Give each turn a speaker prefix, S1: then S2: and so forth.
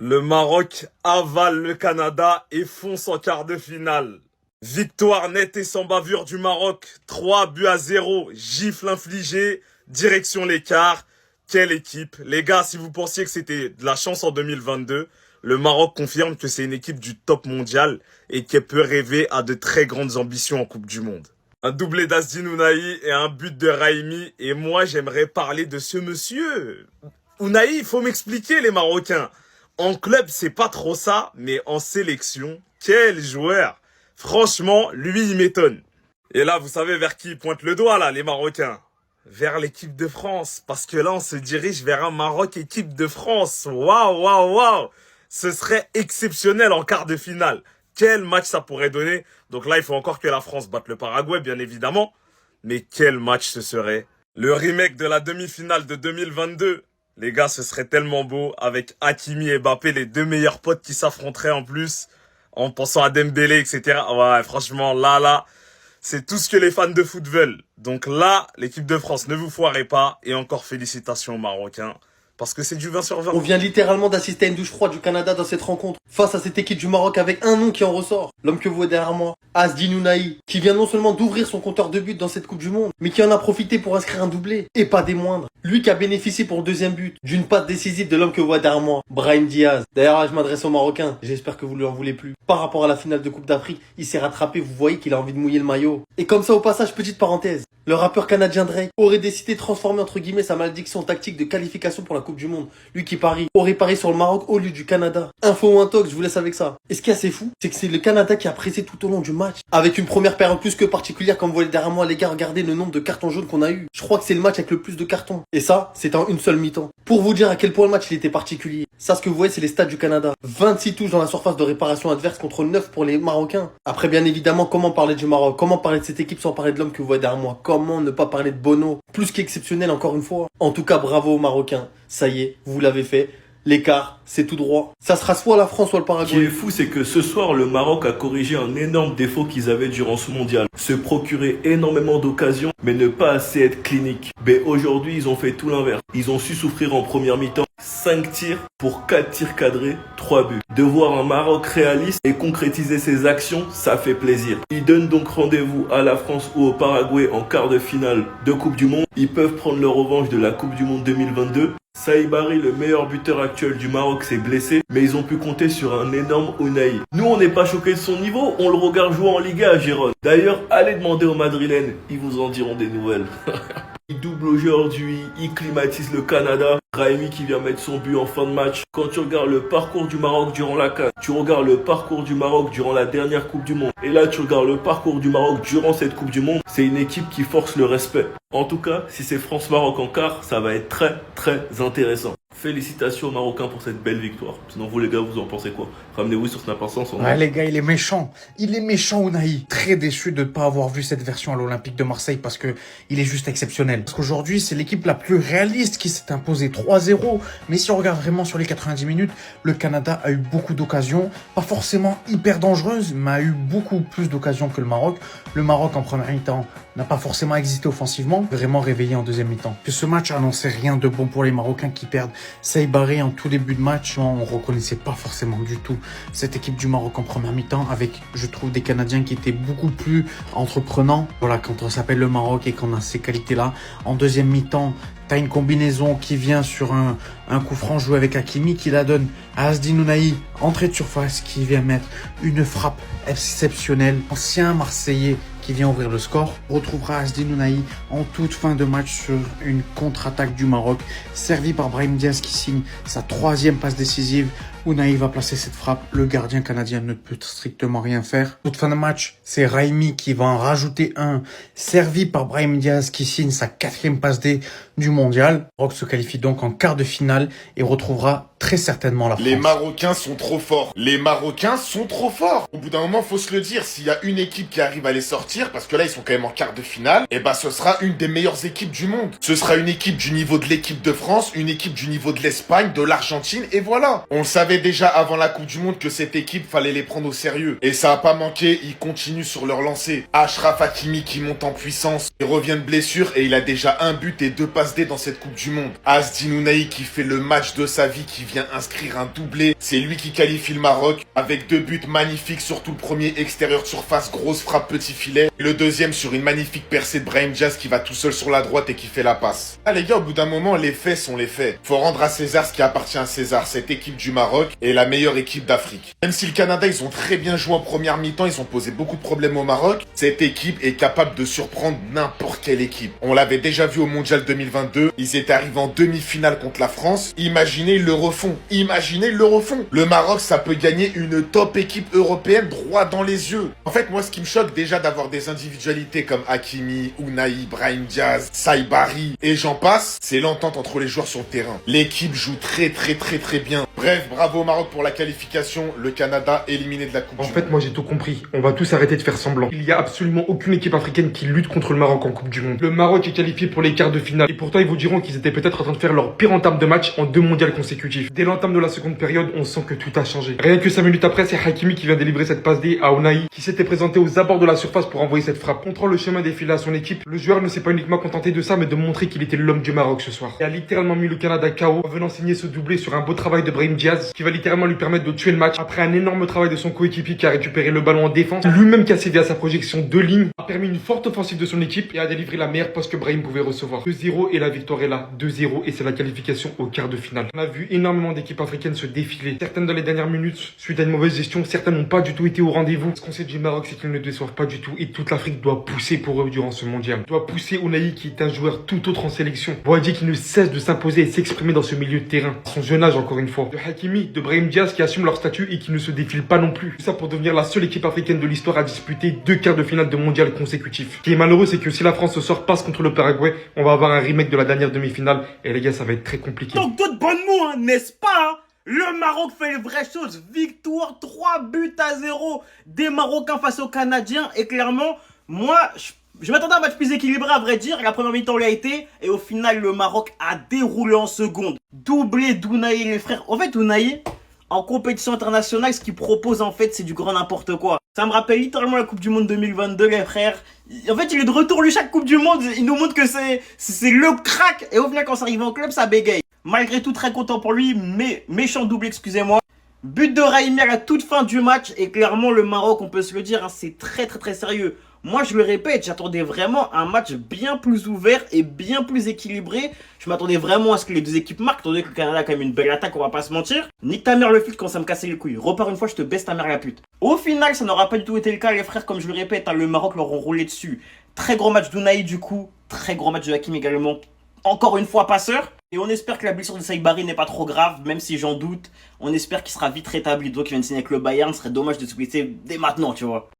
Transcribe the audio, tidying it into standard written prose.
S1: Le Maroc avale le Canada et fonce en quart de finale. Victoire nette et sans bavure du Maroc. 3-0, gifle infligée, direction l'écart. Quelle équipe. Les gars, si vous pensiez que c'était de la chance en 2022, le Maroc confirme que c'est une équipe du top mondial et qu'elle peut rêver à de très grandes ambitions en Coupe du Monde. Un doublé d'Azdine Ounahi et un but de Raimi. Et moi, j'aimerais parler de ce monsieur. Ounahi, il faut m'expliquer les Marocains. En club, c'est pas trop ça, mais en sélection, quel joueur! Franchement, lui, il m'étonne. Et là, vous savez vers qui ils pointent le doigt, là, les Marocains? Vers l'équipe de France. Parce que là, on se dirige vers un Maroc-équipe de France. Waouh, waouh, waouh! Ce serait exceptionnel en quart de finale. Quel match ça pourrait donner? Donc là, il faut encore que la France batte le Paraguay, bien évidemment. Mais quel match ce serait? Le remake de la demi-finale de 2022. Les gars, ce serait tellement beau avec Hakimi et Mbappé, les deux meilleurs potes qui s'affronteraient en plus, en pensant à Dembélé, etc. Ouais, franchement, là, c'est tout ce que les fans de foot veulent. Donc là, l'équipe de France, ne vous foirez pas. Et encore félicitations aux Marocains. Parce que c'est du 20 sur 20.
S2: On vient littéralement d'assister à une douche froide du Canada dans cette rencontre. Face à cette équipe du Maroc avec un nom qui en ressort. L'homme que vous voyez derrière moi, Azdine Ounahi, qui vient non seulement d'ouvrir son compteur de buts dans cette Coupe du Monde, mais qui en a profité pour inscrire un doublé. Et pas des moindres. Lui qui a bénéficié pour le deuxième but d'une passe décisive de l'homme que vous voyez derrière moi, Brahim Diaz. D'ailleurs là, je m'adresse aux Marocains. J'espère que vous ne lui en voulez plus. Par rapport à la finale de Coupe d'Afrique, il s'est rattrapé. Vous voyez qu'il a envie de mouiller le maillot. Et comme ça, au passage, petite parenthèse. Le rappeur canadien Drake aurait décidé de transformer entre guillemets sa malédiction en tactique de qualification pour la Coupe du Monde. Lui qui parie, aurait parié sur le Maroc au lieu du Canada. Info ou intox, je vous laisse avec ça. Et ce qui est assez fou, c'est que c'est le Canada qui a pressé tout au long du match. Avec une première période plus que particulière, comme vous voyez derrière moi les gars, regardez le nombre de cartons jaunes qu'on a eu. Je crois que c'est le match avec le plus de cartons. Et ça, c'est en une seule mi-temps. Pour vous dire à quel point le match il était particulier. Ça, ce que vous voyez, c'est les stats du Canada. 26 touches dans la surface de réparation adverse contre 9 pour les Marocains. Après, bien évidemment, comment parler du Maroc? Comment parler de cette équipe sans parler de l'homme que vous voyez derrière moi? Comment ne pas parler de Bono? Plus qu'exceptionnel encore une fois. En tout cas, bravo aux Marocains. Ça y est, vous l'avez fait. L'écart, c'est tout droit. Ça sera soit la France, soit le Paraguay.
S3: Ce qui est fou, c'est que ce soir, le Maroc a corrigé un énorme défaut qu'ils avaient durant ce mondial. Se procurer énormément d'occasions, mais ne pas assez être clinique. Mais aujourd'hui, ils ont fait tout l'inverse. Ils ont su souffrir en première mi-temps. 5 tirs pour 4 tirs cadrés, 3 buts. De voir un Maroc réaliste et concrétiser ses actions, ça fait plaisir. Ils donnent donc rendez-vous à la France ou au Paraguay en quart de finale de Coupe du Monde. Ils peuvent prendre leur revanche de la Coupe du Monde 2022. Saïbari, le meilleur buteur actuel du Maroc, s'est blessé, mais ils ont pu compter sur un énorme Ounahi. Nous, on n'est pas choqués de son niveau, on le regarde jouer en Liga à Gérone. D'ailleurs, allez demander aux Madrilènes, ils vous en diront des nouvelles. Il double aujourd'hui, il climatise le Canada. Raimi qui vient mettre son but en fin de match. Quand tu regardes le parcours du Maroc durant la CAN, tu regardes le parcours du Maroc durant la dernière Coupe du Monde, et là tu regardes le parcours du Maroc durant cette Coupe du Monde, c'est une équipe qui force le respect. En tout cas, si c'est France-Maroc en quart, ça va être très très intéressant. Félicitations aux Marocains pour cette belle victoire. Sinon vous les gars, vous en pensez quoi? Ramenez-vous sur Snap Instant.
S4: Ouais les gars, il est méchant. Il est méchant Ounahi. Très déçu de ne pas avoir vu cette version à l'Olympique de Marseille parce que il est juste exceptionnel. Parce qu'aujourd'hui, c'est l'équipe la plus réaliste qui s'est imposée 3-0. Mais si on regarde vraiment sur les 90 minutes, le Canada a eu beaucoup d'occasions. Pas forcément hyper dangereuses, mais a eu beaucoup plus d'occasions que le Maroc. Le Maroc en première mi-temps n'a pas forcément existé offensivement, vraiment réveillé en deuxième mi-temps. Que ce match annonçait rien de bon pour les Marocains qui perdent. Saïbari en tout début de match, on reconnaissait pas forcément du tout cette équipe du Maroc en première mi-temps avec, je trouve, des Canadiens qui étaient beaucoup plus entreprenants. Voilà, quand on s'appelle le Maroc et qu'on a ces qualités-là. En deuxième mi-temps, t'as une combinaison qui vient sur un coup franc joué avec Hakimi qui la donne à Azdine Ounahi, entrée de surface, qui vient mettre une frappe exceptionnelle. Ancien Marseillais qui vient ouvrir le score. On retrouvera Azdine Ounahi en toute fin de match sur une contre-attaque du Maroc, servi par Brahim Diaz qui signe sa 3e passe décisive. Ounahi va placer cette frappe. Le gardien canadien ne peut strictement rien faire. Toute fin de match, c'est Raimi qui va en rajouter un, servi par Brahim Diaz qui signe sa 4e passe D du mondial. Maroc se qualifie donc en quart de finale et retrouvera très certainement la France.
S5: Les Marocains sont trop forts. Les Marocains sont trop forts. Au bout d'un moment, faut se le dire. S'il y a une équipe qui arrive à les sortir, parce que là, ils sont quand même en quart de finale, et bah, ce sera une des meilleures équipes du monde. Ce sera une équipe du niveau de l'équipe de France, une équipe du niveau de l'Espagne, de l'Argentine, et voilà. On le savait savait déjà avant la Coupe du Monde que cette équipe fallait les prendre au sérieux. Et ça a pas manqué, ils continuent sur leur lancée. Achraf Hakimi qui monte en puissance, il revient de blessure et il a déjà un but et 2 passes D dans cette Coupe du Monde. Asdin Ounahi qui fait le match de sa vie, qui vient inscrire un doublé. C'est lui qui qualifie le Maroc avec 2 buts magnifiques, surtout le premier extérieur de surface, grosse frappe petit filet. Et le deuxième sur une magnifique percée de Brahim Diaz qui va tout seul sur la droite et qui fait la passe. Ah les gars, au bout d'un moment, les faits sont les faits. Faut rendre à César ce qui appartient à César. Cette équipe du Maroc est la meilleure équipe d'Afrique. Même si le Canada, ils ont très bien joué en première mi-temps, ils ont posé beaucoup de problèmes au Maroc, cette équipe est capable de surprendre n'importe quelle équipe. On l'avait déjà vu au Mondial 2022, ils étaient arrivés en demi-finale contre la France. Imaginez, ils le refont. Imaginez, ils le refont. Le Maroc, ça peut gagner une top équipe européenne droit dans les yeux. En fait, moi, ce qui me choque déjà d'avoir des individualités comme Hakimi, Ounahi, Brahim Diaz, Saibari et j'en passe, c'est l'entente entre les joueurs sur le terrain. L'équipe joue très bien. Bref, bravo au Maroc pour la qualification. Le Canada éliminé de la Coupe du Monde.
S6: En fait, moi j'ai tout compris. On va tous arrêter de faire semblant. Il y a absolument aucune équipe africaine qui lutte contre le Maroc en Coupe du Monde. Le Maroc est qualifié pour les quarts de finale. Et pourtant, ils vous diront qu'ils étaient peut-être en train de faire leur pire entame de match en 2 mondiales consécutifs. Dès l'entame de la seconde période, on sent que tout a changé. Rien que 5 minutes après, c'est Hakimi qui vient délivrer cette passe D à Ounahi, qui s'était présenté aux abords de la surface pour envoyer cette frappe. Contrôle le chemin défilé à son équipe. Le joueur ne s'est pas uniquement contenté de ça, mais de montrer qu'il était l'homme du Maroc ce soir. Il a littéralement mis le Canada KO en venant signer ce doublé sur un beau travail de Brahim Diaz, qui va littéralement lui permettre de tuer le match après un énorme travail de son coéquipier qui a récupéré le ballon en défense. Lui-même qui a cédé à sa projection de ligne, a permis une forte offensive de son équipe et a délivré la meilleure passe que Brahim pouvait recevoir. 2-0 et la victoire est là. 2-0 et c'est la qualification au quart de finale. On a vu énormément d'équipes africaines se défiler. Certaines dans les dernières minutes, suite à une mauvaise gestion, certaines n'ont pas du tout été au rendez-vous. Ce qu'on sait du Maroc, c'est qu'ils ne déçoivent pas du tout et toute l'Afrique doit pousser pour eux durant ce mondial. Doit pousser Ounahi qui est un joueur tout autre en sélection. Boadi qui ne cesse de s'imposer et s'exprimer dans ce milieu de terrain. À son jeune âge encore une fois. De Hakimi, de Brahim Diaz qui assument leur statut et qui ne se défilent pas non plus. Tout ça pour devenir la seule équipe africaine de l'histoire à disputer 2 quarts de finale de mondial consécutifs. Ce qui est malheureux, c'est que si la France se sort passe contre le Paraguay, on va avoir un remake de la dernière demi-finale et les gars, ça va être très compliqué.
S7: Donc d'autres bonnes mots, hein, n'est-ce pas hein? Le Maroc fait les vraies choses. Victoire 3-0 des Marocains face aux Canadiens. Et clairement, moi, je m'attendais à un match plus équilibré, à vrai dire. La première mi-temps l'a été. Et au final, le Maroc a déroulé en seconde. Doublé d'Ounahi, les frères. En fait, Ounahi, en compétition internationale, ce qu'il propose, en fait, c'est du grand n'importe quoi. Ça me rappelle littéralement la Coupe du Monde 2022, les frères. En fait, il est de retour, lui, chaque Coupe du Monde. Il nous montre que c'est le crack. Et au final, quand ça arrive en club, ça bégaye. Malgré tout, très content pour lui, mais méchant double, excusez-moi. But de Raimi à la toute fin du match. Et clairement, le Maroc, on peut se le dire, hein, c'est très sérieux. Moi, je le répète, j'attendais vraiment un match bien plus ouvert et bien plus équilibré. Je m'attendais vraiment à ce que les deux équipes marquent, étant donné que le Canada a quand même une belle attaque, on va pas se mentir. Nique ta mère le fut quand ça me cassait les couilles. Repars une fois, je te baisse ta mère la pute. Au final, ça n'aura pas du tout été le cas, les frères, comme je le répète, hein, le Maroc leur ont roulé dessus. Très gros match d'Ounahi du coup, très gros match de Hakimi également. Encore une fois, passeur. Et on espère que la blessure de Saibari n'est pas trop grave, même si j'en doute. On espère qu'il sera vite rétabli. Donc il vient de signer avec le Bayern, ce serait dommage de se blesser dès maintenant, tu vois.